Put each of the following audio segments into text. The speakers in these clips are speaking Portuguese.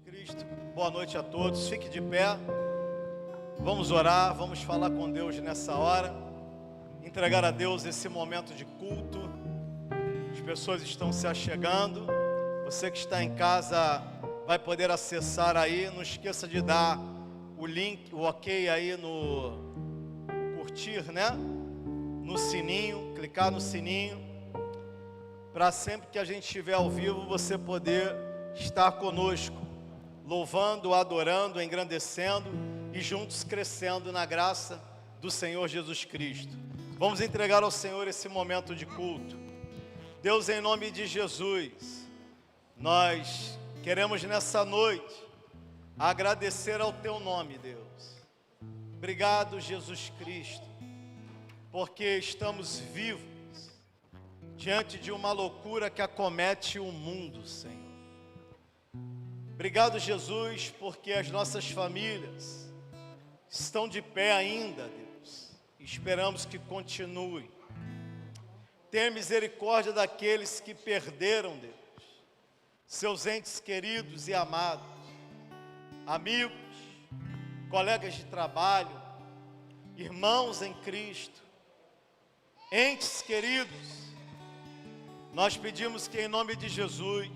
Cristo, boa noite a todos, fique de pé, vamos orar, vamos falar com Deus nessa hora, entregar a Deus esse momento de culto. As pessoas estão se achegando, você que está em casa vai poder acessar aí, não esqueça de dar o link, o ok aí no curtir, né? No sininho, clicar no sininho, para sempre que a gente estiver ao vivo, você poder estar conosco, louvando, adorando, engrandecendo e juntos crescendo na graça do Senhor Jesus Cristo. Vamos entregar ao Senhor esse momento de culto. Deus, em nome de Jesus, nós queremos nessa noite agradecer ao Teu nome, Deus. Obrigado, Jesus Cristo, porque estamos vivos diante de uma loucura que acomete o mundo, Senhor. Obrigado, Jesus, porque as nossas famílias estão de pé ainda, Deus. Esperamos que continue. Tenha misericórdia daqueles que perderam, Deus, seus entes queridos e amados, amigos, colegas de trabalho, irmãos em Cristo, entes queridos. Nós pedimos que em nome de Jesus,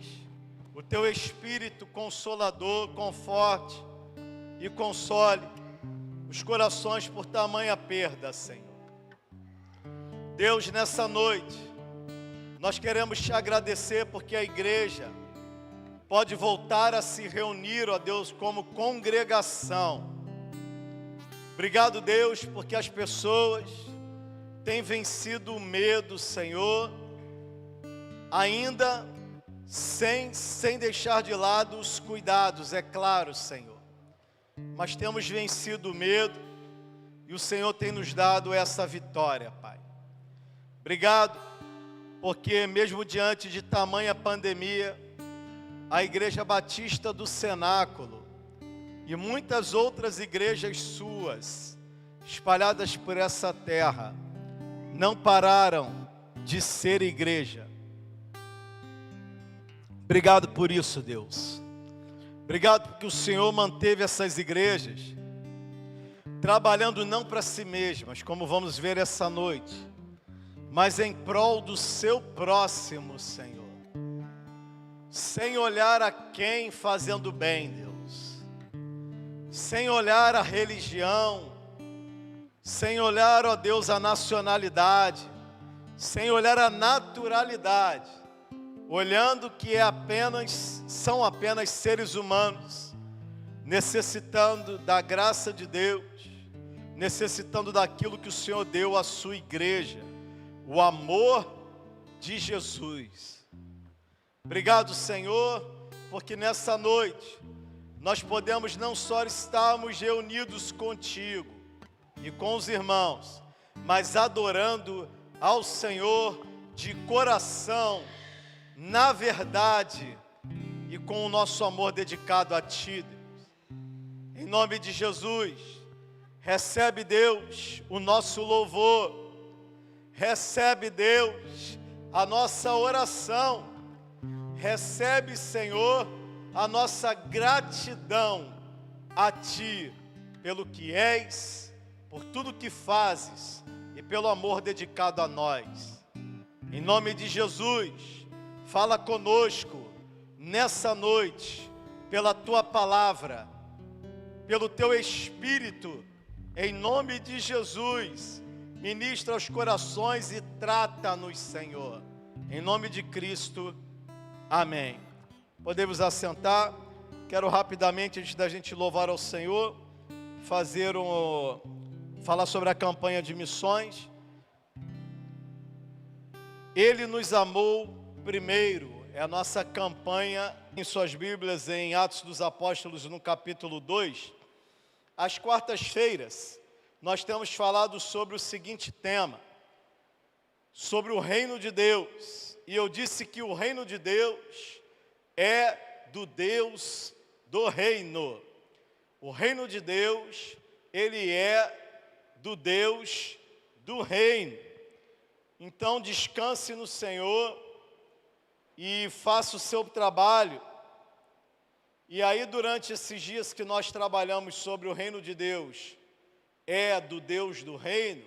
o Teu Espírito Consolador conforte e console os corações por tamanha perda, Senhor. Deus, nessa noite, nós queremos Te agradecer porque a igreja pode voltar a se reunir, ó Deus, como congregação. Obrigado, Deus, porque as pessoas têm vencido o medo, Senhor, ainda sem deixar de lado os cuidados, é claro, Senhor. Mas temos vencido o medo e o Senhor tem nos dado essa vitória, Pai. Obrigado, porque mesmo diante de tamanha pandemia, a Igreja Batista do Cenáculo e muitas outras igrejas suas, espalhadas por essa terra, não pararam de ser igreja. Obrigado por isso, Deus. Obrigado porque o Senhor manteve essas igrejas trabalhando não para si mesmas, como vamos ver essa noite, mas em prol do seu próximo, Senhor. Sem olhar a quem fazendo bem, Deus. Sem olhar a religião, sem olhar, ó Deus, a nacionalidade, sem olhar a naturalidade, olhando que são apenas seres humanos, necessitando da graça de Deus, necessitando daquilo que o Senhor deu à sua igreja, o amor de Jesus. Obrigado, Senhor, porque nessa noite nós podemos não só estarmos reunidos contigo e com os irmãos, mas adorando ao Senhor de coração, na verdade, e com o nosso amor dedicado a Ti, Deus. Em nome de Jesus, recebe, Deus, o nosso louvor, recebe, Deus, a nossa oração, recebe, Senhor, a nossa gratidão a Ti, pelo que és, por tudo que fazes e pelo amor dedicado a nós. Em nome de Jesus, fala conosco nessa noite, pela Tua palavra, pelo Teu Espírito, em nome de Jesus, ministra os corações e trata-nos, Senhor, em nome de Cristo, amém. Podemos assentar. Quero rapidamente, antes da gente louvar ao Senhor, falar sobre a campanha de missões. Ele nos amou primeiro, é a nossa campanha em suas Bíblias, em Atos dos Apóstolos, no capítulo 2. Às quartas-feiras, nós temos falado sobre o seguinte tema, sobre o reino de Deus. E eu disse que o reino de Deus é do Deus do reino. O reino de Deus, ele é do Deus do reino. Então descanse no Senhor e faça o seu trabalho E aí, durante esses dias que nós trabalhamos sobre o reino de Deus, é do Deus do reino,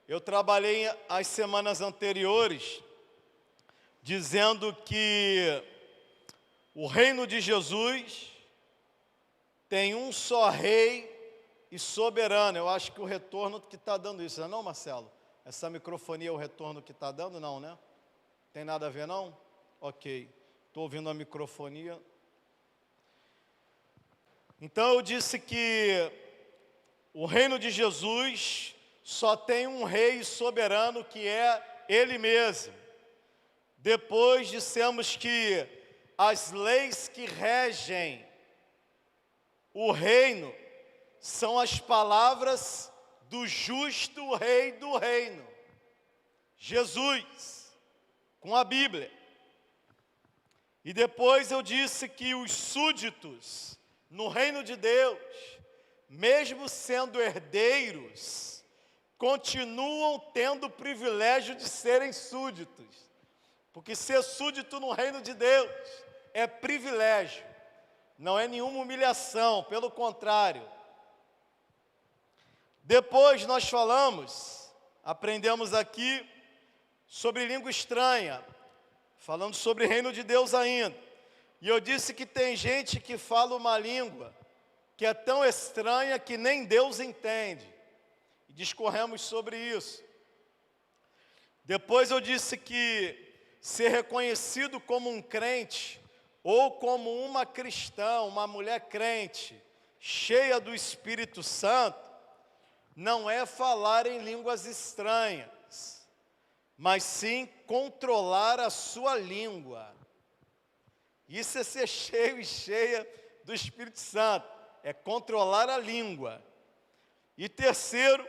eu trabalhei as semanas anteriores dizendo que o reino de Jesus tem um só rei e soberano. Eu acho que o retorno que está dando isso, não é não, Marcelo? Essa microfonia é o retorno que está dando? Não, né? Tem nada a ver, não? Ok. Estou ouvindo a microfonia. Então eu disse que o reino de Jesus só tem um rei soberano, que é Ele mesmo. Depois dissemos que as leis que regem o reino são as palavras do justo rei do reino, Jesus, com a Bíblia. E depois eu disse que os súditos no reino de Deus, mesmo sendo herdeiros, continuam tendo o privilégio de serem súditos. Porque ser súdito no reino de Deus é privilégio, não é nenhuma humilhação, pelo contrário. Depois nós aprendemos aqui sobre língua estranha, falando sobre reino de Deus ainda. E eu disse que tem gente que fala uma língua que é tão estranha que nem Deus entende. E discorremos sobre isso. Depois eu disse que ser reconhecido como um crente ou como uma cristã, uma mulher crente, cheia do Espírito Santo, não é falar em línguas estranhas, mas sim controlar a sua língua. Isso é ser cheio e cheia do Espírito Santo, é controlar a língua. E terceiro,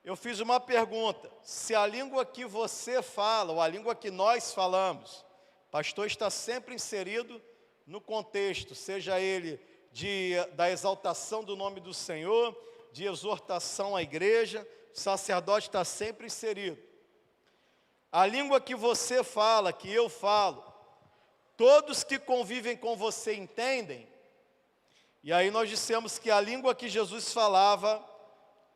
eu fiz uma pergunta: se a língua que você fala, ou a língua que nós falamos, o pastor está sempre inserido no contexto, seja ele da exaltação do nome do Senhor, de exortação à igreja, o sacerdote está sempre inserido. A língua que você fala, que eu falo, todos que convivem com você entendem? E aí nós dissemos que a língua que Jesus falava,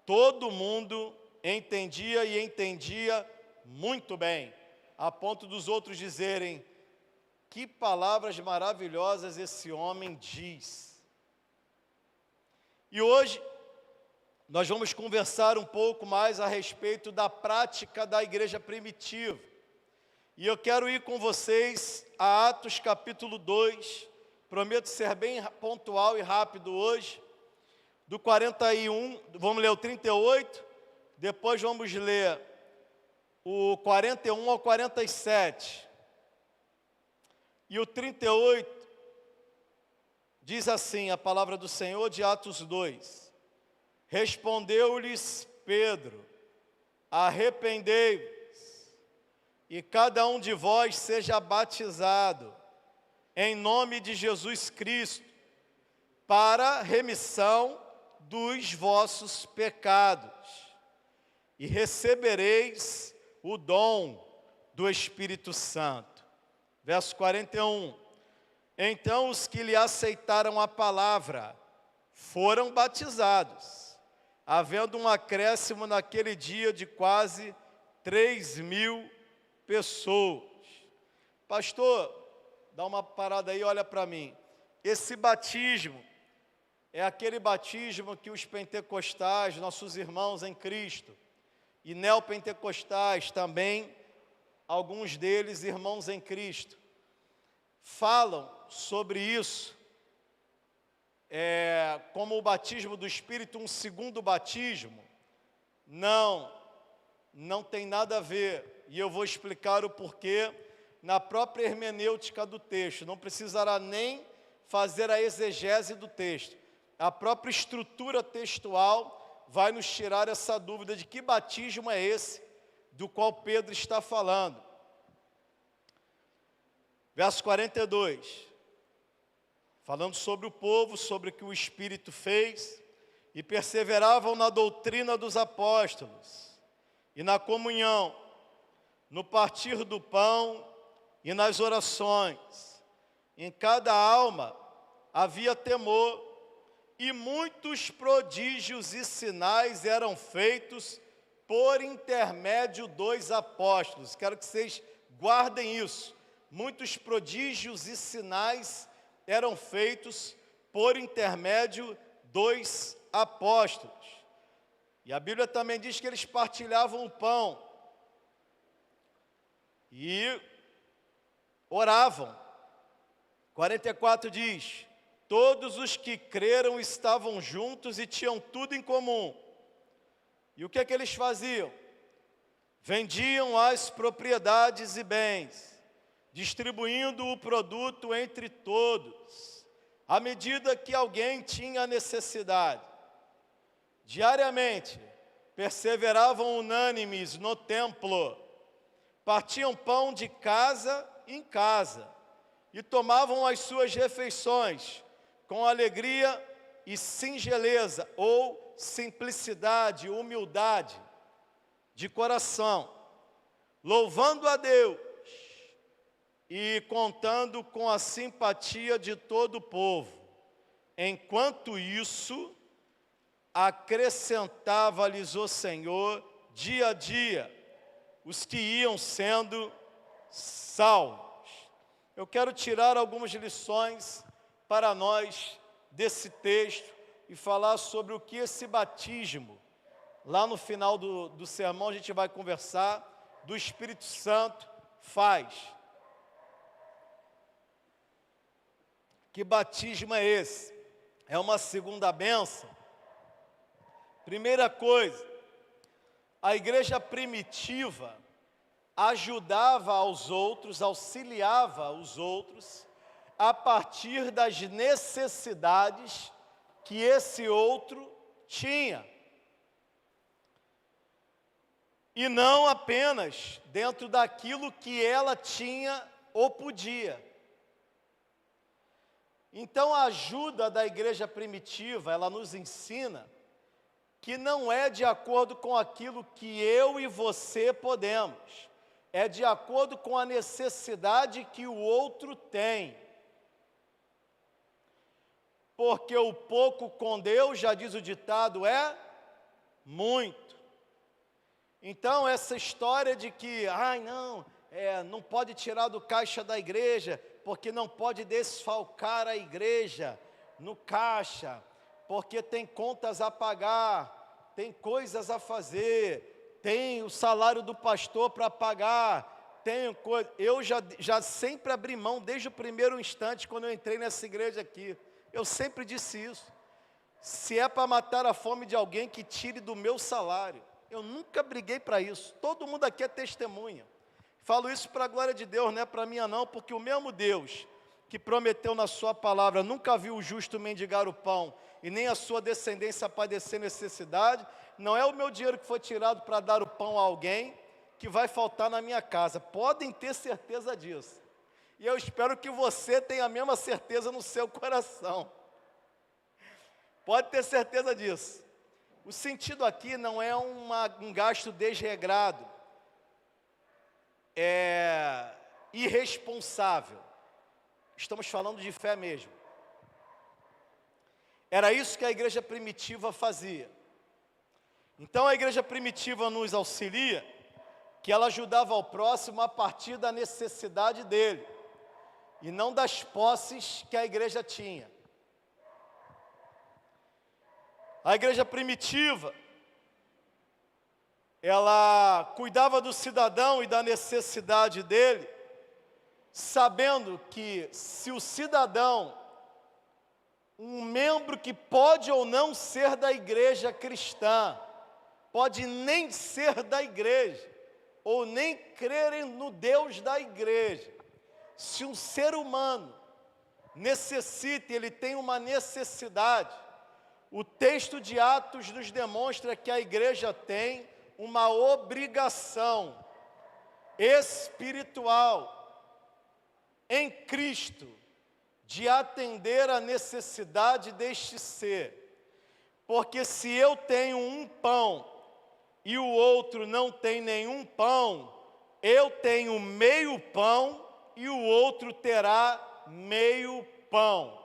todo mundo entendia e entendia muito bem, a ponto dos outros dizerem: que palavras maravilhosas esse homem diz. E hoje nós vamos conversar um pouco mais a respeito da prática da igreja primitiva. E eu quero ir com vocês a Atos capítulo 2, prometo ser bem pontual e rápido hoje, do 41, vamos ler o 38, depois vamos ler o 41 ao 47. E o 38 diz assim a palavra do Senhor, de Atos 2. Respondeu-lhes Pedro: arrependei-vos, e cada um de vós seja batizado em nome de Jesus Cristo, para remissão dos vossos pecados, e recebereis o dom do Espírito Santo. Verso 41. Então os que lhe aceitaram a palavra foram batizados, havendo um acréscimo naquele dia de quase 3.000 pessoas. Pastor, dá uma parada aí, olha para mim. Esse batismo é aquele batismo que os pentecostais, nossos irmãos em Cristo, e neopentecostais também, alguns deles irmãos em Cristo, falam sobre isso, como o batismo do Espírito, um segundo batismo. Não tem nada a ver, e eu vou explicar o porquê na própria hermenêutica do texto. Não precisará nem fazer a exegese do texto. A própria estrutura textual vai nos tirar essa dúvida de que batismo é esse do qual Pedro está falando. Verso 42, falando sobre o povo, sobre o que o Espírito fez, e perseveravam na doutrina dos apóstolos, e na comunhão, no partir do pão e nas orações. Em cada alma havia temor, e muitos prodígios e sinais eram feitos por intermédio dos apóstolos. Quero que vocês guardem isso. Muitos prodígios e sinais eram feitos por intermédio dos apóstolos. E a Bíblia também diz que eles partilhavam o pão e oravam. 44 diz: todos os que creram estavam juntos e tinham tudo em comum. E o que é que eles faziam? Vendiam as propriedades e bens, distribuindo o produto entre todos, à medida que alguém tinha necessidade. Diariamente, perseveravam unânimes no templo, partiam pão de casa em casa e tomavam as suas refeições com alegria e singeleza, ou simplicidade, humildade de coração, louvando a Deus e contando com a simpatia de todo o povo. Enquanto isso, acrescentava-lhes o Senhor dia a dia os que iam sendo salvos. Eu quero tirar algumas lições para nós desse texto e falar sobre o que esse batismo, lá no final do sermão a gente vai conversar, do Espírito Santo faz. Que batismo é esse? É uma segunda bênção? Primeira coisa, a igreja primitiva ajudava aos outros, auxiliava os outros, a partir das necessidades que esse outro tinha. E não apenas dentro daquilo que ela tinha ou podia. Então a ajuda da igreja primitiva, ela nos ensina que não é de acordo com aquilo que eu e você podemos, é de acordo com a necessidade que o outro tem. Porque o pouco com Deus, já diz o ditado, é muito. Então essa história de que, não pode tirar do caixa da igreja, porque não pode desfalcar a igreja no caixa, porque tem contas a pagar, tem coisas a fazer, tem o salário do pastor para pagar, tem coisa. Eu já sempre abri mão, desde o primeiro instante, quando eu entrei nessa igreja aqui, eu sempre disse isso. Se é para matar a fome de alguém, que tire do meu salário. Eu nunca briguei para isso, todo mundo aqui é testemunha. Falo isso para a glória de Deus, não é para mim não, porque o mesmo Deus que prometeu na sua palavra, nunca viu o justo mendigar o pão, e nem a sua descendência padecer necessidade, não é o meu dinheiro que foi tirado para dar o pão a alguém, que vai faltar na minha casa. Podem ter certeza disso. E eu espero que você tenha a mesma certeza no seu coração. Pode ter certeza disso. O sentido aqui não é um gasto desregrado, irresponsável. Estamos falando de fé mesmo. Era isso que a igreja primitiva fazia. Então a igreja primitiva nos auxilia, que ela ajudava ao próximo a partir da necessidade dele, e não das posses que a igreja tinha. A igreja primitiva, ela cuidava do cidadão e da necessidade dele, sabendo que se o cidadão, um membro que pode ou não ser da igreja cristã, pode nem ser da igreja, ou nem crer no Deus da igreja, se um ser humano necessita, ele tem uma necessidade, o texto de Atos nos demonstra que a igreja tem uma obrigação espiritual em Cristo de atender a necessidade deste ser. Porque se eu tenho um pão e o outro não tem nenhum pão, eu tenho meio pão e o outro terá meio pão.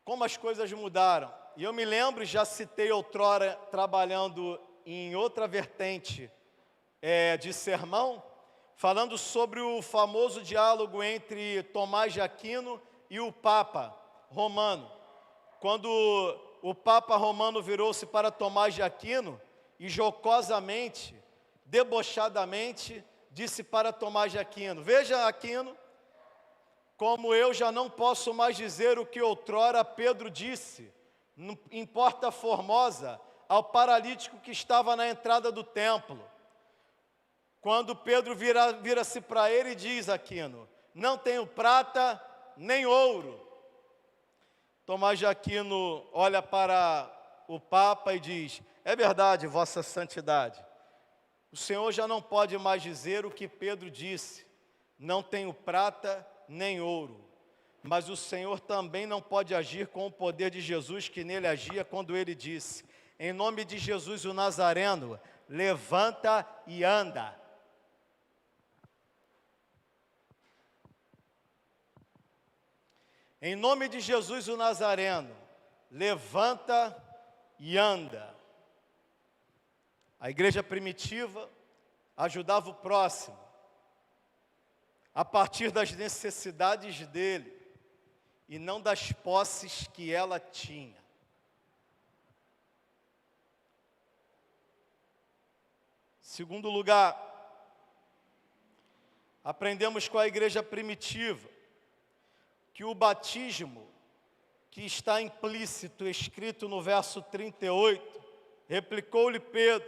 como as coisas mudaram. E eu me lembro, já citei outrora, trabalhando em outra vertente de sermão, falando sobre o famoso diálogo entre Tomás de Aquino e o Papa Romano. Quando o Papa Romano virou-se para Tomás de Aquino e jocosamente, debochadamente, disse para Tomás de Aquino: veja, Aquino, como eu já não posso mais dizer o que outrora Pedro disse, em Porta Formosa, ao paralítico que estava na entrada do templo. Quando Pedro vira-se para ele e diz, Aquino: não tenho prata nem ouro. Tomás de Aquino olha para o Papa e diz: é verdade, vossa santidade. O Senhor já não pode mais dizer o que Pedro disse, não tenho prata nem ouro. Mas o Senhor também não pode agir com o poder de Jesus que nele agia quando ele disse: em nome de Jesus o Nazareno, levanta e anda. Em nome de Jesus o Nazareno, levanta e anda. A igreja primitiva ajudava o próximo a partir das necessidades dele e não das posses que ela tinha. Segundo lugar, aprendemos com a igreja primitiva que o batismo, que está implícito, escrito no verso 38, replicou-lhe Pedro: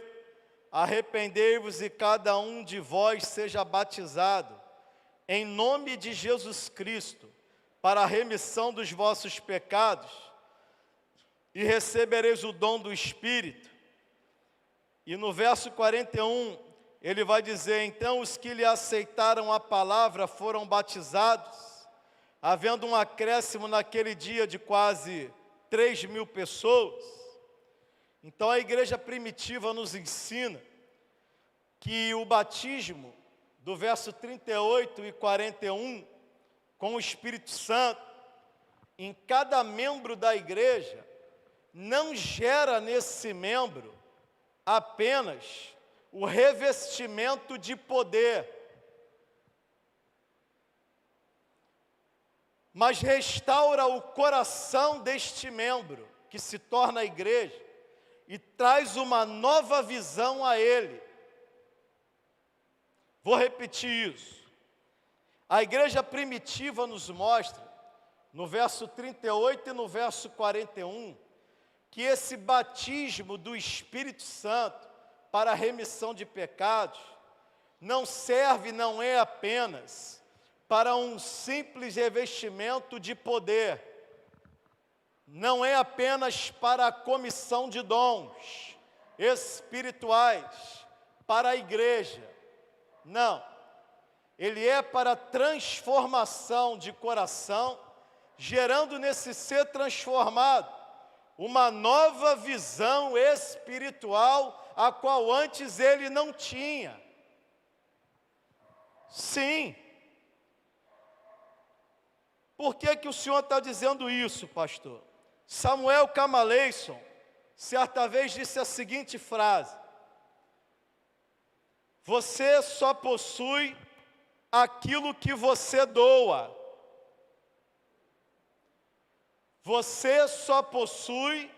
arrependei-vos e cada um de vós seja batizado em nome de Jesus Cristo para a remissão dos vossos pecados e recebereis o dom do Espírito. E no verso 41, ele vai dizer: então os que lhe aceitaram a palavra foram batizados, havendo um acréscimo naquele dia de quase 3.000 pessoas. Então a igreja primitiva nos ensina que o batismo, do verso 38 e 41, com o Espírito Santo, em cada membro da igreja, não gera nesse membro apenas o revestimento de poder, mas restaura o coração deste membro, que se torna a igreja, e traz uma nova visão a ele. Vou repetir isso. A igreja primitiva nos mostra, no verso 38 e no verso 41, que esse batismo do Espírito Santo para a remissão de pecados não serve, não é apenas para um simples revestimento de poder, não é apenas para a comissão de dons espirituais para a igreja, não, ele é para transformação de coração, gerando nesse ser transformado uma nova visão espiritual, a qual antes ele não tinha. Sim. Por que o senhor está dizendo isso, pastor? Samuel Camaleison, certa vez disse a seguinte frase: você só possui aquilo que você doa. Você só possui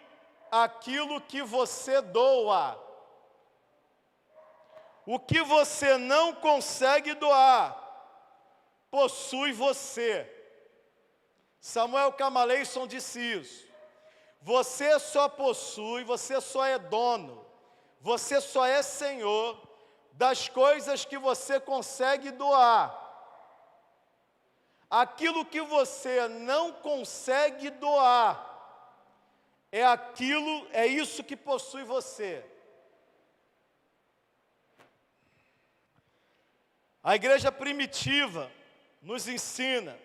aquilo que você doa. O que você não consegue doar, possui você. Samuel Camaleison disse isso. Você só possui, você só é dono, você só é senhor das coisas que você consegue doar. Aquilo que você não consegue doar, é isso que possui você. A igreja primitiva nos ensina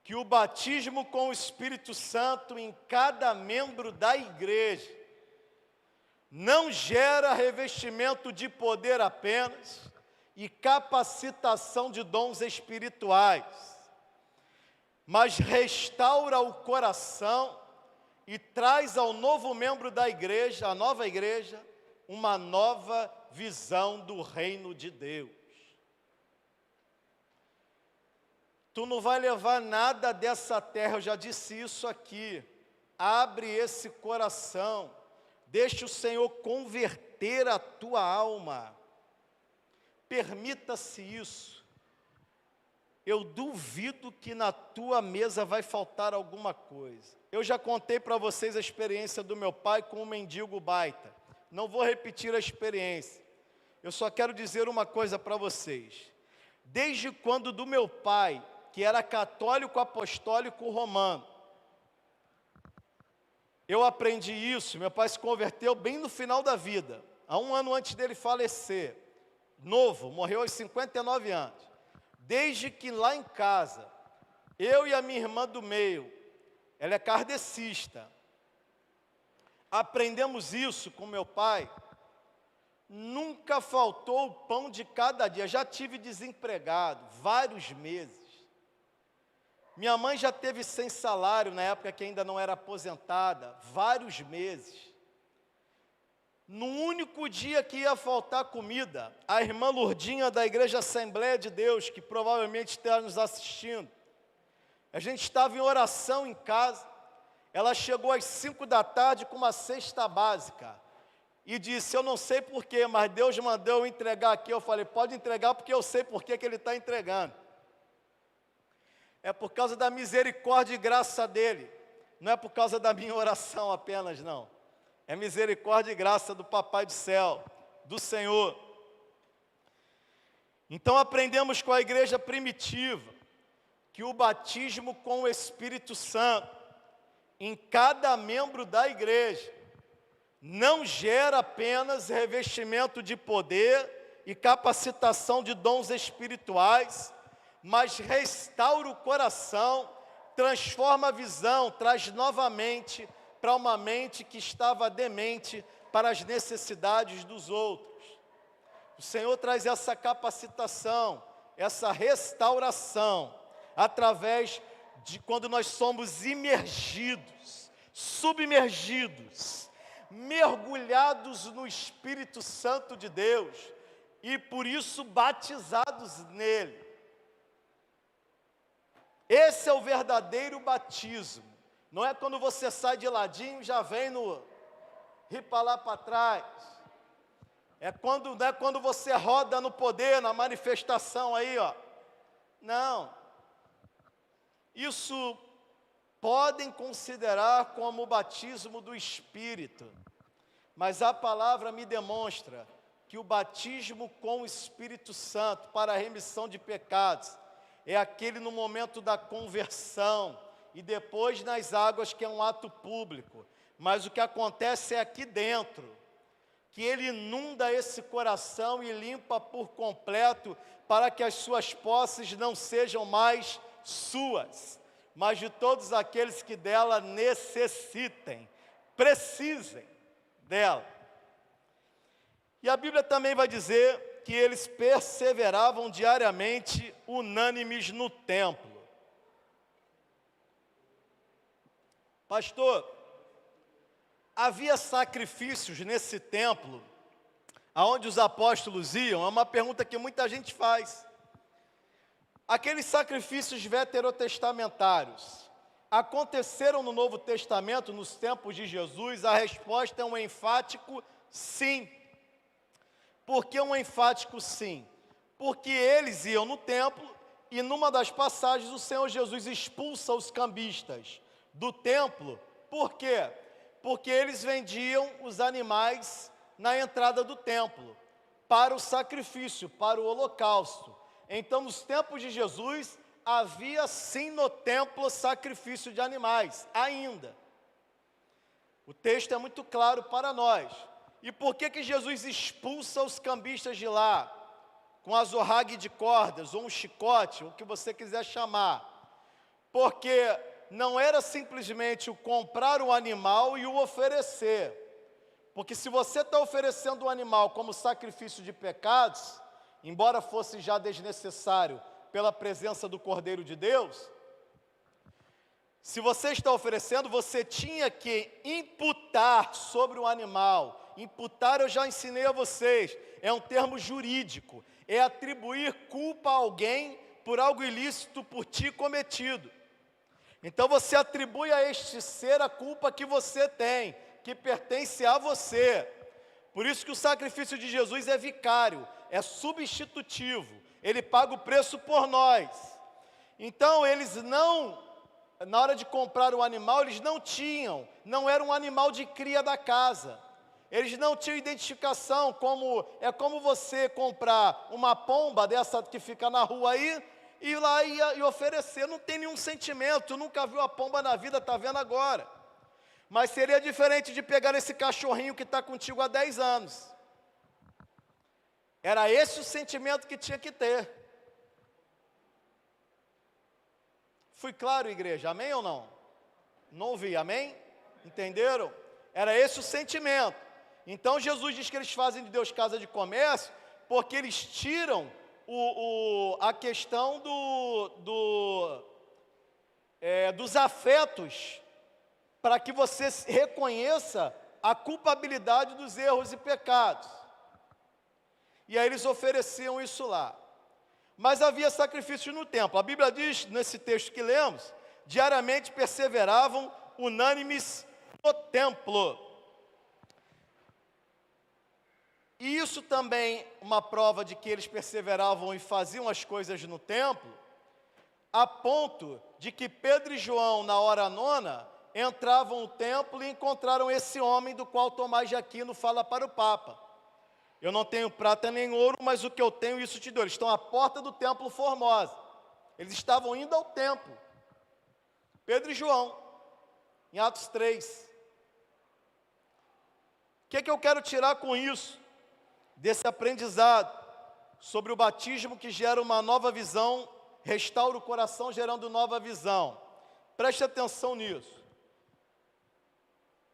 que o batismo com o Espírito Santo em cada membro da igreja não gera revestimento de poder apenas e capacitação de dons espirituais, mas restaura o coração e traz ao novo membro da igreja, a nova igreja, uma nova visão do reino de Deus. Tu não vai levar nada dessa terra, eu já disse isso aqui. Abre esse coração, deixa o Senhor converter a tua alma. Permita-se isso. Eu duvido que na tua mesa vai faltar alguma coisa. Eu já contei para vocês a experiência do meu pai com um mendigo baita. Não vou repetir a experiência. Eu só quero dizer uma coisa para vocês. Desde quando do meu pai, que era católico apostólico romano, eu aprendi isso. Meu pai se converteu bem no final da vida, há um ano antes dele falecer, novo, morreu aos 59 anos. Desde que lá em casa, eu e a minha irmã do meio, ela é kardecista, aprendemos isso com meu pai. Nunca faltou o pão de cada dia. Já tive desempregado vários meses. Minha mãe já teve sem salário, na época que ainda não era aposentada, vários meses. No único dia que ia faltar comida, a irmã Lourdinha da Igreja Assembleia de Deus, que provavelmente está nos assistindo, a gente estava em oração em casa, ela chegou às 5 da tarde com uma cesta básica, e disse, eu não sei porquê, mas Deus mandou eu entregar aqui. Eu falei, pode entregar porque eu sei porquê que Ele está entregando. É por causa da misericórdia e graça dEle, não é por causa da minha oração apenas, não. É misericórdia e graça do Papai do Céu, do Senhor. Então aprendemos com a igreja primitiva, que o batismo com o Espírito Santo, em cada membro da igreja, não gera apenas revestimento de poder e capacitação de dons espirituais, mas restaura o coração, transforma a visão, traz novamente para uma mente que estava demente para as necessidades dos outros. O Senhor traz essa capacitação, essa restauração, através de quando nós somos imergidos, submergidos, mergulhados no Espírito Santo de Deus, e por isso batizados nele. Esse é o verdadeiro batismo. Não é quando você sai de ladinho e já vem no ripa lá para trás. Não é quando você roda no poder, na manifestação aí, ó. Não. Isso podem considerar como o batismo do Espírito. Mas a palavra me demonstra que o batismo com o Espírito Santo para a remissão de pecados é aquele no momento da conversão e depois nas águas, que é um ato público. Mas o que acontece é aqui dentro, que ele inunda esse coração e limpa por completo, para que as suas posses não sejam mais suas, mas de todos aqueles que dela necessitem, precisem dela. E a Bíblia também vai dizer que eles perseveravam diariamente, unânimes no templo. Pastor, havia sacrifícios nesse templo, aonde os apóstolos iam? É uma pergunta que muita gente faz. Aqueles sacrifícios veterotestamentários aconteceram no Novo Testamento, nos tempos de Jesus? A resposta é um enfático sim. Por que um enfático sim? Porque eles iam no templo e numa das passagens o Senhor Jesus expulsa os cambistas do templo. Por quê? Porque eles vendiam os animais na entrada do templo para o sacrifício, para o holocausto. Então, nos tempos de Jesus, havia sim no templo sacrifício de animais, ainda. O texto é muito claro para nós. E por que Jesus expulsa os cambistas de lá? Com azorrague de cordas, ou um chicote, o que você quiser chamar. Porque não era simplesmente o comprar o animal e o oferecer. Porque se você está oferecendo o animal como sacrifício de pecados, embora fosse já desnecessário pela presença do Cordeiro de Deus, Se você está oferecendo, você tinha que imputar sobre o animal. Imputar eu já ensinei a vocês, é um termo jurídico, é atribuir culpa a alguém por algo ilícito por ti cometido. Então você atribui a este ser a culpa que você tem, que pertence a você. Por isso que o sacrifício de Jesus é vicário, é substitutivo, ele paga o preço por nós. Então eles não, na hora de comprar o animal, eles não era um animal de cria da casa. Eles não tinham identificação, é como você comprar uma pomba dessa que fica na rua aí, e ir lá e oferecer, não tem nenhum sentimento, nunca viu a pomba na vida, está vendo agora. Mas seria diferente de pegar esse cachorrinho que está contigo há 10 anos. Era esse o sentimento que tinha que ter. Fui claro, igreja? Amém ou não? Não ouvi, amém? Entenderam? Era esse o sentimento. Então Jesus diz que eles fazem de Deus casa de comércio, porque eles tiram a questão dos afetos, para que você reconheça a culpabilidade dos erros e pecados. E aí eles ofereciam isso lá. Mas havia sacrifício no templo. A Bíblia diz, nesse texto que lemos, diariamente perseveravam unânimes no templo. E isso também uma prova de que eles perseveravam e faziam as coisas no templo, a ponto de que Pedro e João, na hora nona, entravam no templo e encontraram esse homem do qual Tomás de Aquino fala para o Papa. Eu não tenho prata nem ouro, mas o que eu tenho, isso te dou. Eles estão à porta do templo Formosa. Eles estavam indo ao templo. Pedro e João, em Atos 3. O que eu quero tirar com isso? Desse aprendizado sobre o batismo que gera uma nova visão, restaura o coração gerando nova visão. Preste atenção nisso.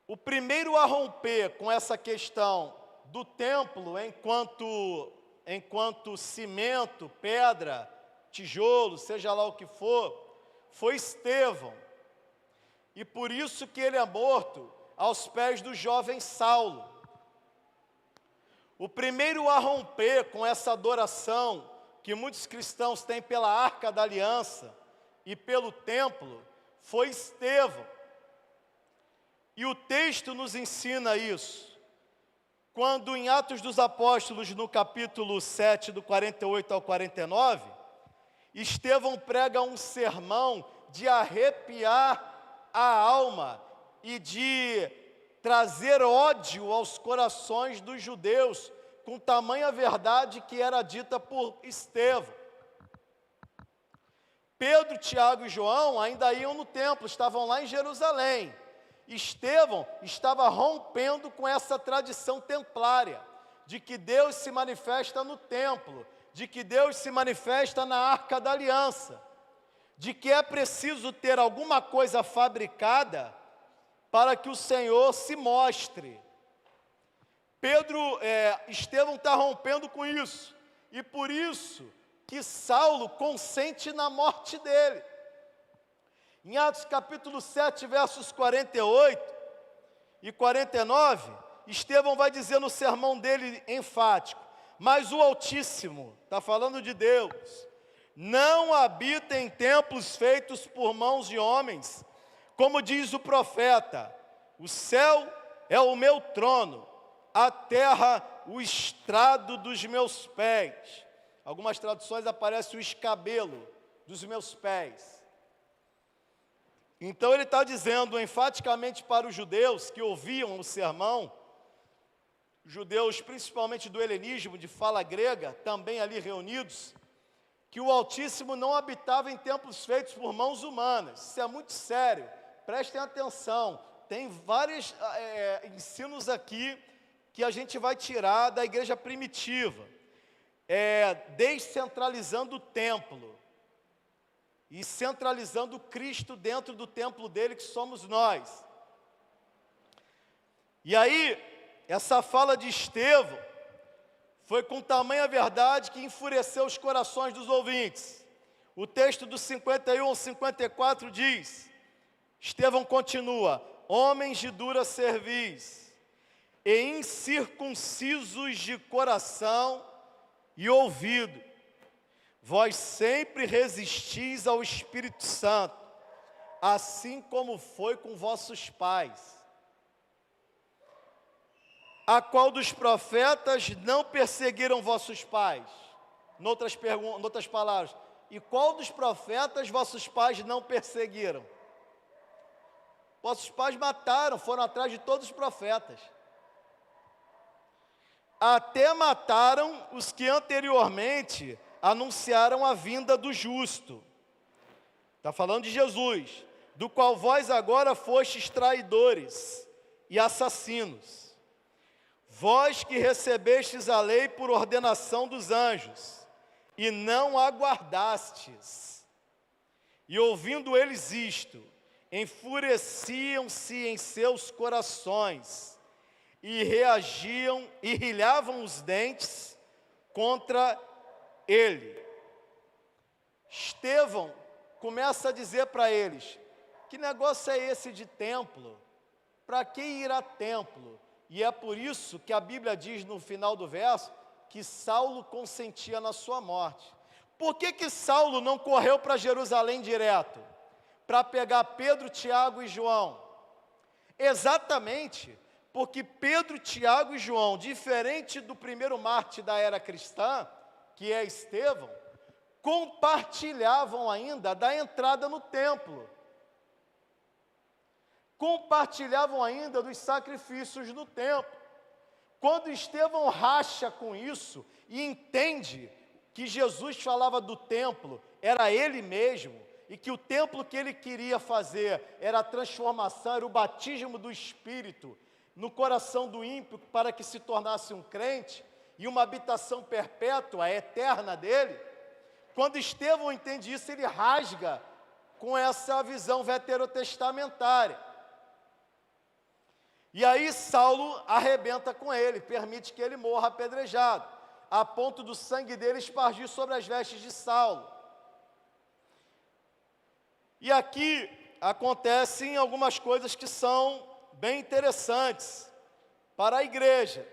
O primeiro a romper com essa questão do templo enquanto cimento, pedra, tijolo, seja lá o que for, foi Estevão. E por isso que ele é morto aos pés do jovem Saulo. O primeiro a romper com essa adoração que muitos cristãos têm pela Arca da Aliança e pelo templo foi Estevão. E o texto nos ensina isso. Quando em Atos dos Apóstolos, no capítulo 7, do 48 ao 49, Estevão prega um sermão de arrepiar a alma e de trazer ódio aos corações dos judeus, com tamanha verdade que era dita por Estevão. Pedro, Tiago e João ainda iam no templo, estavam lá em Jerusalém. Estevão estava rompendo com essa tradição templária, de que Deus se manifesta no templo, de que Deus se manifesta na Arca da Aliança, de que é preciso ter alguma coisa fabricada para que o Senhor se mostre. Estevão está rompendo com isso, e por isso que Saulo consente na morte dele. Em Atos capítulo 7, versos 48 e 49, Estevão vai dizer no sermão dele enfático: mas o Altíssimo, está falando de Deus, não habita em templos feitos por mãos de homens, como diz o profeta: o céu é o meu trono, a terra o estrado dos meus pés. Algumas traduções aparece o escabelo dos meus pés. Então ele está dizendo enfaticamente para os judeus que ouviam o sermão, judeus principalmente do helenismo, de fala grega, também ali reunidos, que o Altíssimo não habitava em templos feitos por mãos humanas. Isso é muito sério, prestem atenção. Tem vários ensinos aqui que a gente vai tirar da igreja primitiva, descentralizando o templo e centralizando Cristo dentro do templo dele, que somos nós. E aí, essa fala de Estevão foi com tamanha verdade que enfureceu os corações dos ouvintes. O texto do 51 ao 54 diz: Estevão continua: homens de dura cerviz e incircuncisos de coração e ouvido, vós sempre resistis ao Espírito Santo, assim como foi com vossos pais. A qual dos profetas não perseguiram vossos pais? Noutras palavras, e qual dos profetas vossos pais não perseguiram? Vossos pais mataram, foram atrás de todos os profetas. Até mataram os que anteriormente anunciaram a vinda do justo. Está falando de Jesus, do qual vós agora fostes traidores e assassinos. Vós que recebestes a lei por ordenação dos anjos, e não aguardastes. E ouvindo eles isto, enfureciam-se em seus corações, e reagiam, e rilhavam os dentes contra ele. Estevão começa a dizer para eles: que negócio é esse de templo? Para que ir a templo? E é por isso que a Bíblia diz no final do verso que Saulo consentia na sua morte. Por que Saulo não correu para Jerusalém direto? Para pegar Pedro, Tiago e João? Exatamente porque Pedro, Tiago e João, diferente do primeiro mártir da era cristã, que é Estevão, compartilhavam ainda da entrada no templo. Compartilhavam ainda dos sacrifícios no templo. Quando Estevão racha com isso e entende que Jesus falava do templo, era ele mesmo, e que o templo que ele queria fazer era a transformação, era o batismo do Espírito no coração do ímpio para que se tornasse um crente, e uma habitação perpétua, eterna dele. Quando Estevão entende isso, ele rasga com essa visão veterotestamentária. E aí Saulo arrebenta com ele, permite que ele morra apedrejado, a ponto do sangue dele espargir sobre as vestes de Saulo. E aqui acontecem algumas coisas que são bem interessantes para a igreja.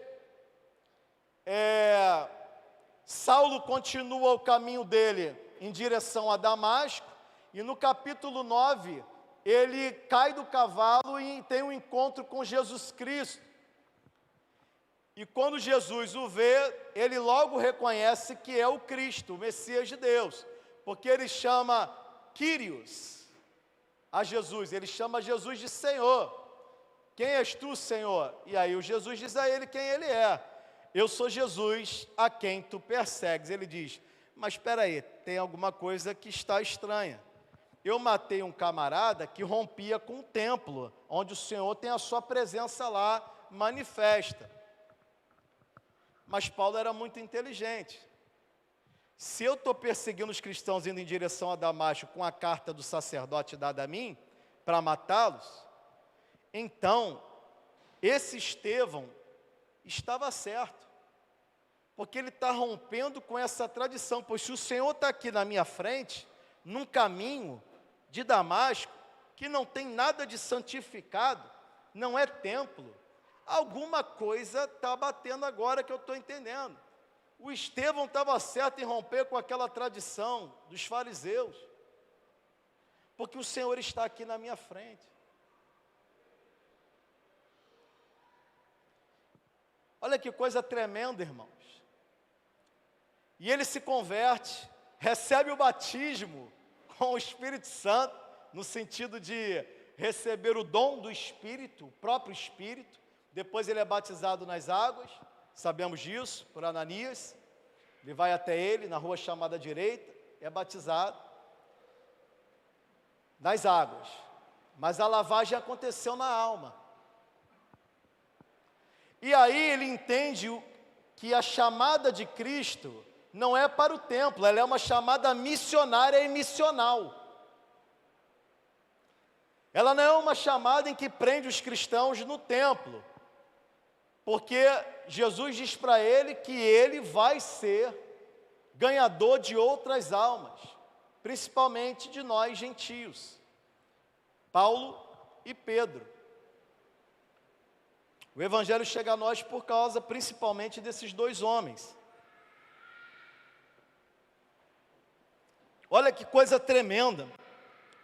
Saulo continua o caminho dele em direção a Damasco, e no capítulo 9, ele cai do cavalo e tem um encontro com Jesus Cristo. E quando Jesus o vê, ele logo reconhece que é o Cristo, o Messias de Deus, porque ele chama Kyrios a Jesus, ele chama Jesus de Senhor. Quem és tu, Senhor? E aí o Jesus diz a ele quem ele é. Eu sou Jesus a quem tu persegues. Ele diz: mas espera aí, tem alguma coisa que está estranha. Eu matei um camarada que rompia com o templo, onde o Senhor tem a sua presença lá manifesta. Mas Paulo era muito inteligente. Se eu estou perseguindo os cristãos indo em direção a Damasco com a carta do sacerdote dada a mim, para matá-los, então, esse Estevão estava certo, porque ele está rompendo com essa tradição, pois se o Senhor está aqui na minha frente, num caminho de Damasco, que não tem nada de santificado, não é templo, alguma coisa está batendo agora que eu estou entendendo. O Estevão estava certo em romper com aquela tradição dos fariseus, porque o Senhor está aqui na minha frente. Olha que coisa tremenda, irmãos. E ele se converte, recebe o batismo com o Espírito Santo, no sentido de receber o dom do Espírito, o próprio Espírito. Depois ele é batizado nas águas, sabemos disso, por Ananias. Ele vai até ele, na rua chamada direita, é batizado nas águas. Mas a lavagem aconteceu na alma. E aí ele entende que a chamada de Cristo não é para o templo, ela é uma chamada missionária e missional. Ela não é uma chamada em que prende os cristãos no templo, porque Jesus diz para ele que ele vai ser ganhador de outras almas, principalmente de nós gentios. Paulo e Pedro. O Evangelho chega a nós por causa principalmente desses dois homens. Olha que coisa tremenda,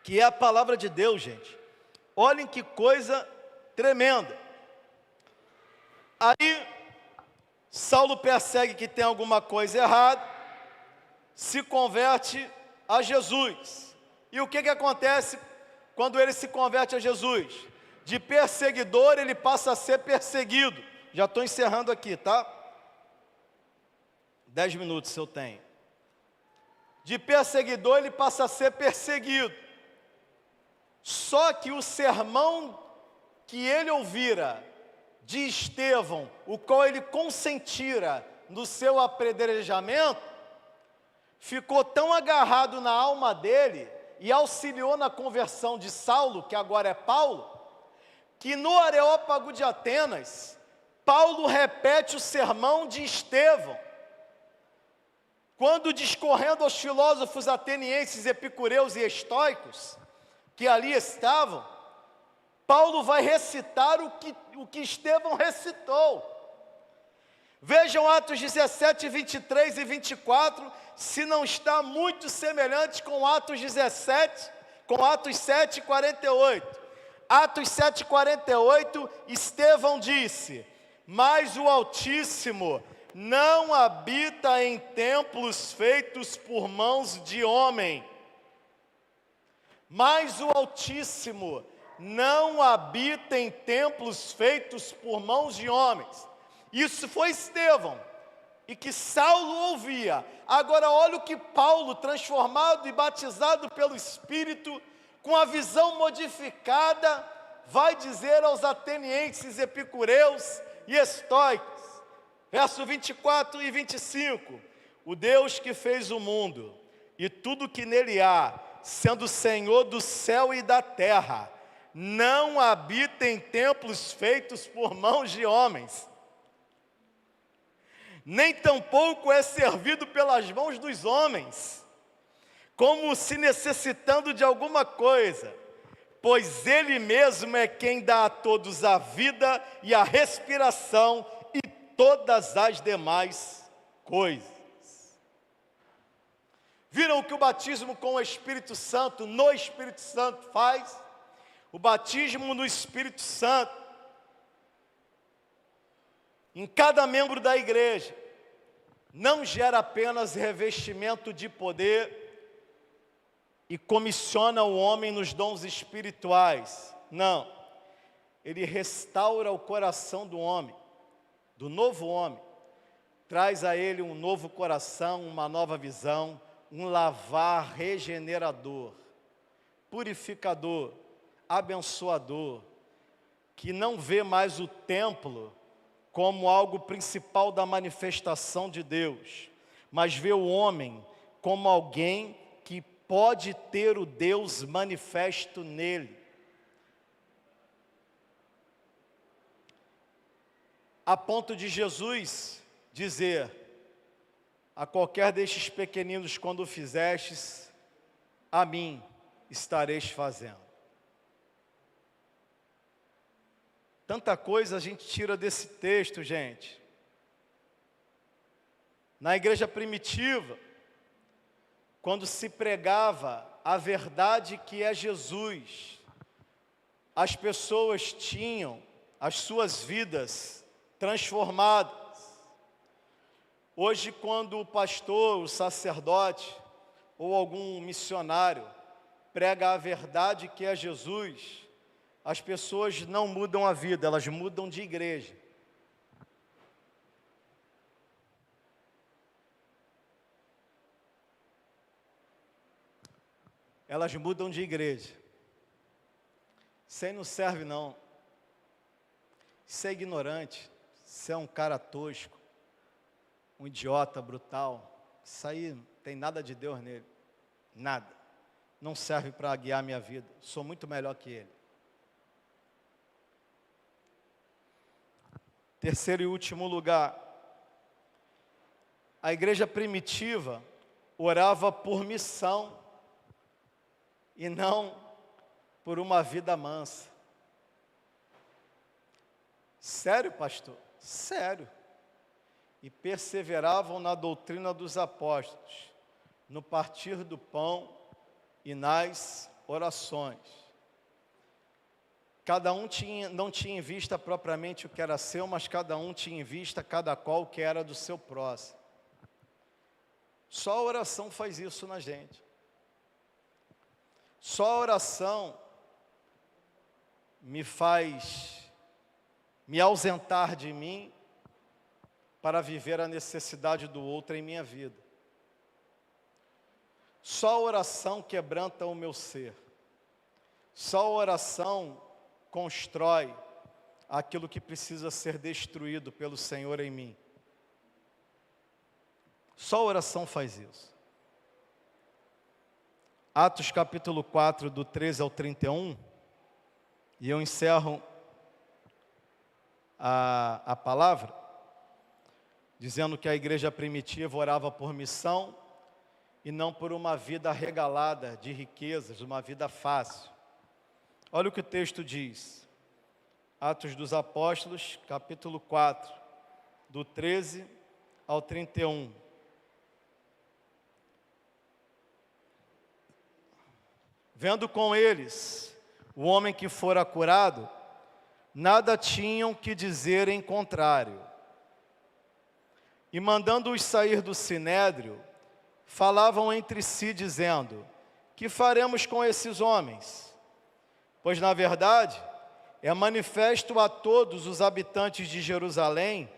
que é a palavra de Deus, gente. Olhem que coisa tremenda. Aí, Saulo percebe que tem alguma coisa errada, se converte a Jesus. E o que acontece quando ele se converte a Jesus? De perseguidor ele passa a ser perseguido. Já estou encerrando aqui, tá? 10 minutos se eu tenho. De perseguidor ele passa a ser perseguido. Só que o sermão que ele ouvira de Estevão, o qual ele consentira no seu apedrejamento, ficou tão agarrado na alma dele e auxiliou na conversão de Saulo, que agora é Paulo, que no Areópago de Atenas, Paulo repete o sermão de Estevão, quando discorrendo aos filósofos atenienses, epicureus e estoicos, que ali estavam, Paulo vai recitar o que Estevão recitou. Vejam Atos 17, 23 e 24, se não está muito semelhante com Atos 17, com Atos 7, 48. Atos 7, 48, Estevão disse: mas o Altíssimo não habita em templos feitos por mãos de homem. Mas o Altíssimo não habita em templos feitos por mãos de homens. Isso foi Estevão, e que Saulo ouvia. Agora olha o que Paulo, transformado e batizado pelo Espírito, com a visão modificada, vai dizer aos atenienses, epicureus e estoicos. Verso 24 e 25. O Deus que fez o mundo e tudo que nele há, sendo Senhor do céu e da terra, não habita em templos feitos por mãos de homens, nem tampouco é servido pelas mãos dos homens, como se necessitando de alguma coisa, pois Ele mesmo é quem dá a todos a vida e a respiração e todas as demais coisas. Viram o que o batismo com o Espírito Santo, no Espírito Santo faz? O batismo no Espírito Santo, em cada membro da igreja, não gera apenas revestimento de poder e comissiona o homem nos dons espirituais. Não, ele restaura o coração do homem, do novo homem, traz a ele um novo coração, uma nova visão, um lavar regenerador, purificador, abençoador, que não vê mais o templo como algo principal da manifestação de Deus, mas vê o homem como alguém que pode ter o Deus manifesto nele. A ponto de Jesus dizer: a qualquer destes pequeninos, quando o fizestes, a mim estareis fazendo. Tanta coisa a gente tira desse texto, gente. Na igreja primitiva, quando se pregava a verdade que é Jesus, as pessoas tinham as suas vidas transformadas. Hoje, quando o pastor, o sacerdote ou algum missionário prega a verdade que é Jesus, as pessoas não mudam a vida, elas mudam de igreja. Elas mudam de igreja. Isso aí não serve não. Isso é ignorante. Isso é um cara tosco, um idiota brutal. Isso aí não tem nada de Deus nele. Nada. Não serve para guiar minha vida. Sou muito melhor que ele. Terceiro e último lugar. A igreja primitiva orava por missão e não por uma vida mansa. Sério, pastor? Sério. E perseveravam na doutrina dos apóstolos, no partir do pão e nas orações. Cada um não tinha em vista propriamente o que era seu, mas cada um tinha em vista cada qual o que era do seu próximo. Só a oração faz isso na gente. Só a oração me faz me ausentar de mim para viver a necessidade do outro em minha vida. Só a oração quebranta o meu ser. Só a oração constrói aquilo que precisa ser destruído pelo Senhor em mim. Só a oração faz isso. Atos capítulo 4, do 13 ao 31, e eu encerro a palavra, dizendo que a igreja primitiva orava por missão e não por uma vida regalada de riquezas, uma vida fácil. Olha o que o texto diz. Atos dos Apóstolos, capítulo 4, do 13 ao 31. Vendo com eles o homem que fora curado, nada tinham que dizer em contrário. E mandando-os sair do sinédrio, falavam entre si, dizendo: que faremos com esses homens? Pois, na verdade, é manifesto a todos os habitantes de Jerusalém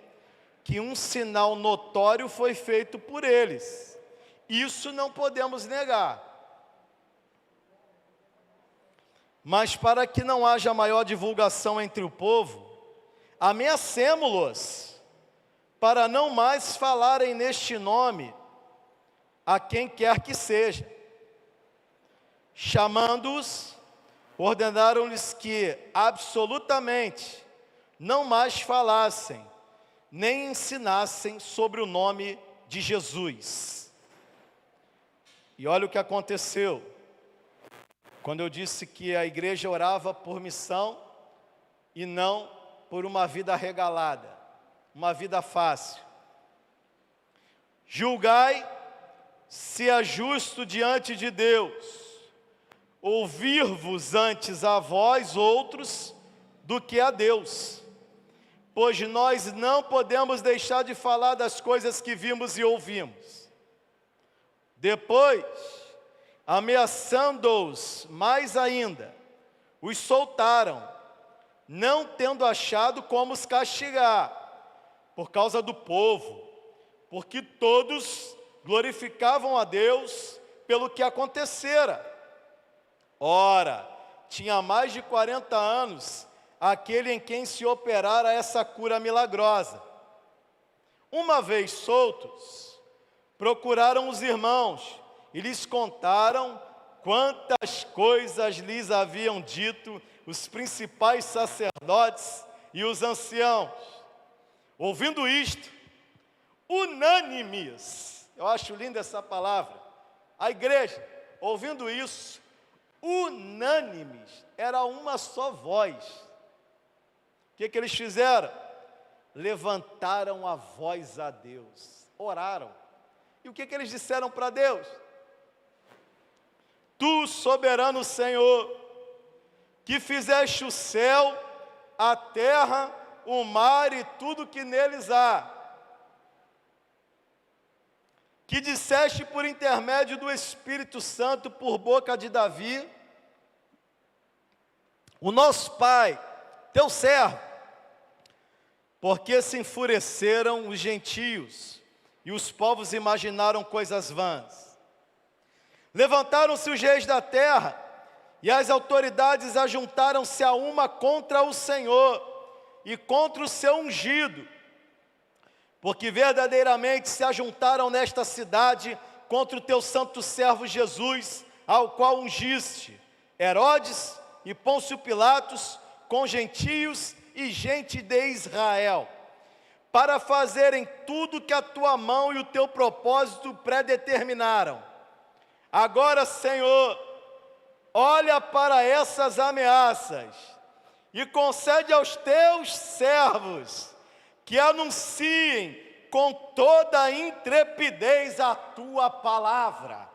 que um sinal notório foi feito por eles. Isso não podemos negar. Mas para que não haja maior divulgação entre o povo, ameacemo-los, para não mais falarem neste nome a quem quer que seja. Chamando-os, ordenaram-lhes que absolutamente não mais falassem, nem ensinassem sobre o nome de Jesus. E olha o que aconteceu. Quando eu disse que a igreja orava por missão e não por uma vida regalada, uma vida fácil. Julgai se é justo diante de Deus ouvir-vos antes a vós outros do que a Deus, pois nós não podemos deixar de falar das coisas que vimos e ouvimos. Depois, ameaçando-os mais ainda, os soltaram, não tendo achado como os castigar, por causa do povo, porque todos glorificavam a Deus pelo que acontecera. Ora, tinha mais de 40 anos aquele em quem se operara essa cura milagrosa. Uma vez soltos, procuraram os irmãos e lhes contaram quantas coisas lhes haviam dito os principais sacerdotes e os anciãos. Ouvindo isto, unânimes, eu acho linda essa palavra, a igreja, ouvindo isso, unânimes, era uma só voz. O que eles fizeram? Levantaram a voz a Deus, oraram. E o que eles disseram para Deus? Tu, soberano Senhor, que fizeste o céu, a terra, o mar e tudo que neles há, que disseste por intermédio do Espírito Santo, por boca de Davi, o nosso pai, teu servo, porque se enfureceram os gentios, e os povos imaginaram coisas vãs. Levantaram-se os reis da terra, e as autoridades ajuntaram-se a uma contra o Senhor, e contra o seu ungido, porque verdadeiramente se ajuntaram nesta cidade contra o teu santo servo Jesus, ao qual ungiste Herodes e Pôncio Pilatos, com gentios e gente de Israel, para fazerem tudo que a tua mão e o teu propósito predeterminaram. Agora, Senhor, olha para essas ameaças e concede aos teus servos que anunciem com toda a intrepidez a tua palavra,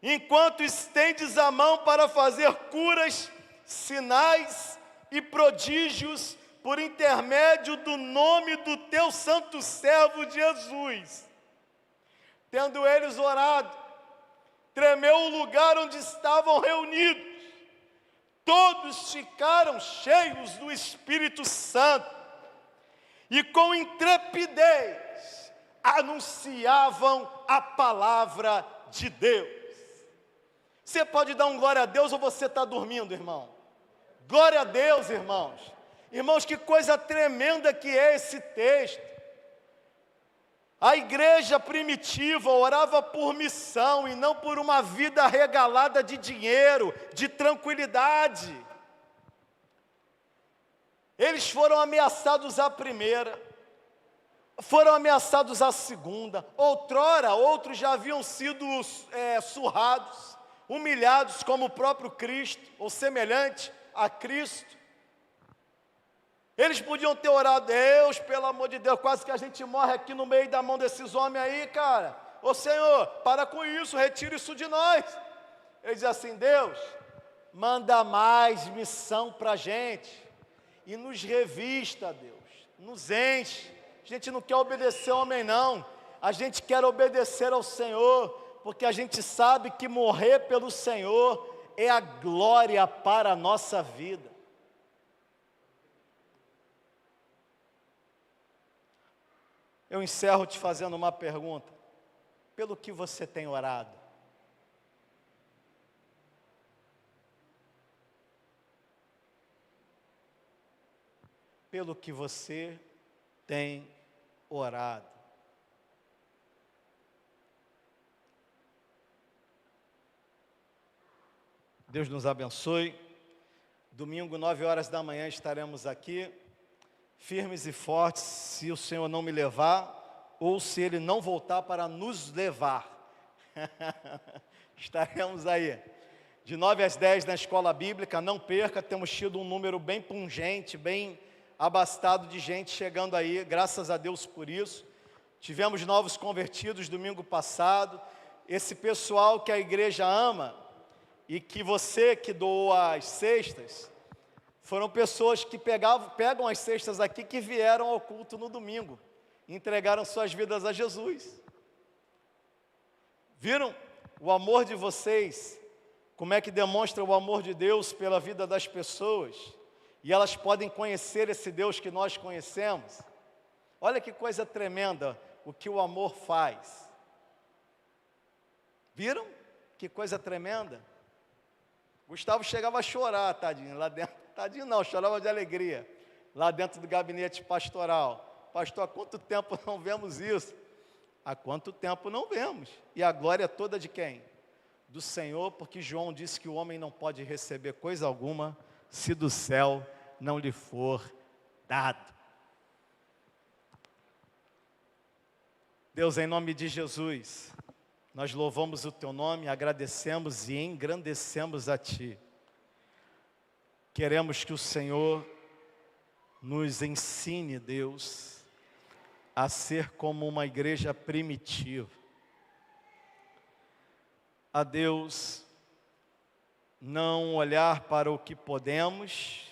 enquanto estendes a mão para fazer curas, sinais e prodígios por intermédio do nome do teu santo servo Jesus. Tendo eles orado, tremeu o lugar onde estavam reunidos. Todos ficaram cheios do Espírito Santo e com intrepidez anunciavam a palavra de Deus. Você pode dar um glória a Deus ou você está dormindo, irmão? Glória a Deus, irmãos. Irmãos, que coisa tremenda que é esse texto. A igreja primitiva orava por missão e não por uma vida regalada de dinheiro, de tranquilidade. Eles foram ameaçados à primeira, foram ameaçados à segunda. Outrora, outros já haviam sido surrados, humilhados como o próprio Cristo, ou semelhante a Cristo. Eles podiam ter orado: Deus, pelo amor de Deus, quase que a gente morre aqui no meio da mão desses homens aí, cara. Ô Senhor, para com isso, retira isso de nós. Ele diz assim: Deus, manda mais missão para a gente, e nos revista, Deus, nos enche. A gente não quer obedecer ao homem não, a gente quer obedecer ao Senhor, porque a gente sabe que morrer pelo Senhor é a glória para a nossa vida. Eu encerro te fazendo uma pergunta: pelo que você tem orado? Pelo que você tem orado? Deus nos abençoe. Domingo, 9 horas da manhã, estaremos aqui, firmes e fortes, se o Senhor não me levar, ou se Ele não voltar para nos levar. Estaremos aí, de 9 às 10 na escola bíblica, não perca, temos tido um número bem pungente, bem abastado de gente chegando aí, graças a Deus por isso. Tivemos novos convertidos domingo passado, esse pessoal que a igreja ama, e que você que doou as cestas, foram pessoas que pegam as cestas aqui, que vieram ao culto no domingo, entregaram suas vidas a Jesus. Viram o amor de vocês, como é que demonstra o amor de Deus pela vida das pessoas, e elas podem conhecer esse Deus que nós conhecemos? Olha que coisa tremenda o que o amor faz. Viram? Que coisa tremenda. Gustavo chegava a chorar, tadinho, lá dentro. Tadinho não, chorava de alegria, lá dentro do gabinete pastoral. Pastor, há quanto tempo não vemos isso? Há quanto tempo não vemos? E a glória toda de quem? Do Senhor, porque João disse que o homem não pode receber coisa alguma, se do céu não lhe for dado. Deus, em nome de Jesus, nós louvamos o Teu nome, agradecemos e engrandecemos a Ti. Queremos que o Senhor nos ensine, Deus, a ser como uma igreja primitiva. A Deus, não olhar para o que podemos,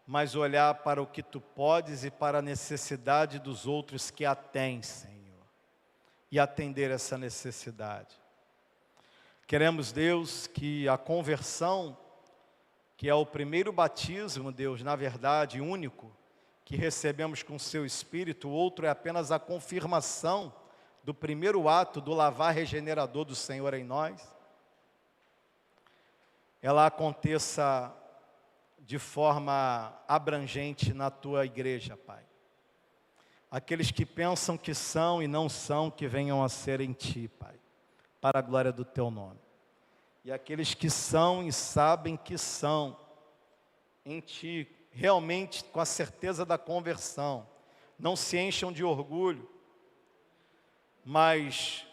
mas olhar para o que Tu podes e para a necessidade dos outros que a têm, Senhor, e atender essa necessidade. Queremos, Deus, que a conversão, que é o primeiro batismo, Deus, na verdade, único, que recebemos com o Seu Espírito, o outro é apenas a confirmação do primeiro ato do lavar regenerador do Senhor em nós, ela aconteça de forma abrangente na Tua igreja, Pai. Aqueles que pensam que são e não são, que venham a ser em Ti, Pai, para a glória do Teu nome. E aqueles que são e sabem que são em Ti, realmente com a certeza da conversão, não se encham de orgulho, mas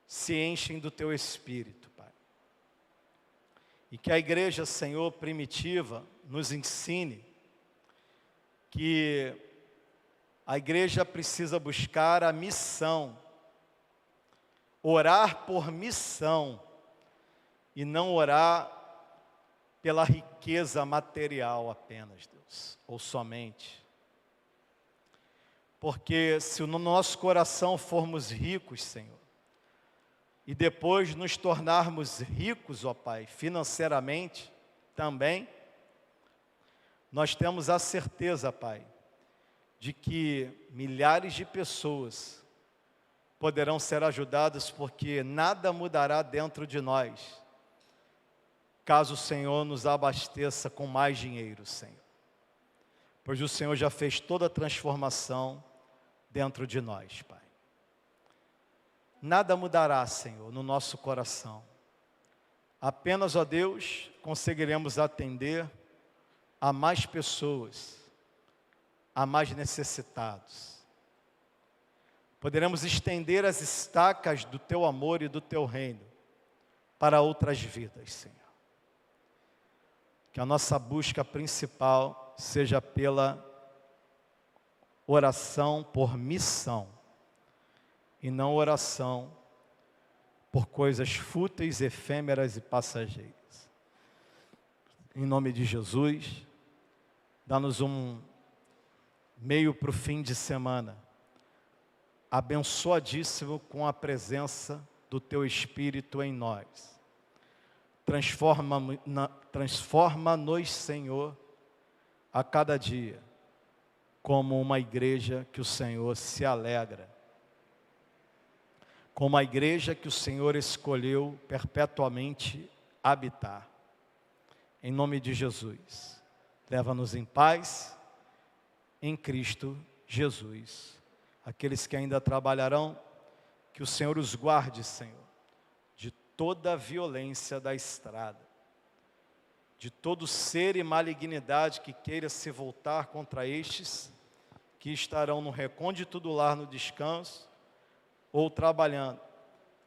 se enchem do Teu Espírito, Pai. E que a igreja, Senhor, primitiva, nos ensine que a igreja precisa buscar a missão, orar por missão, e não orar pela riqueza material apenas, Deus, ou somente. Porque se no nosso coração formos ricos, Senhor, e depois nos tornarmos ricos, ó Pai, financeiramente também, nós temos a certeza, Pai, de que milhares de pessoas poderão ser ajudadas, porque nada mudará dentro de nós, caso o Senhor nos abasteça com mais dinheiro, Senhor. Pois o Senhor já fez toda a transformação dentro de nós, Pai. Nada mudará, Senhor, no nosso coração. Apenas, ó Deus, conseguiremos atender a mais pessoas, a mais necessitados. Poderemos estender as estacas do Teu amor e do Teu reino para outras vidas, Senhor. Que a nossa busca principal seja pela oração por missão, e não oração por coisas fúteis, efêmeras e passageiras. Em nome de Jesus, dá-nos um meio para o fim de semana, abençoadíssimo com a presença do Teu Espírito em nós. Transforma-nos, Senhor, a cada dia, como uma igreja que o Senhor se alegra, como a igreja que o Senhor escolheu perpetuamente habitar. Em nome de Jesus, leva-nos em paz, em Cristo Jesus. Aqueles que ainda trabalharão, que o Senhor os guarde, Senhor, de toda a violência da estrada, de todo ser e malignidade que queira se voltar contra estes, que estarão no recôndito do lar no descanso, ou trabalhando,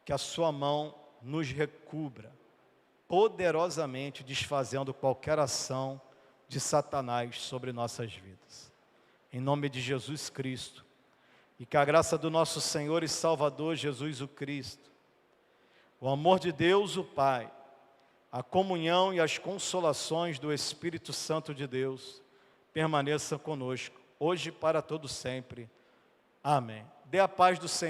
que a sua mão nos recubra, poderosamente desfazendo qualquer ação de Satanás sobre nossas vidas. Em nome de Jesus Cristo, e que a graça do nosso Senhor e Salvador Jesus o Cristo, o amor de Deus o Pai, a comunhão e as consolações do Espírito Santo de Deus, permaneçam conosco, hoje e para todo sempre. Amém. Dê a paz do Senhor.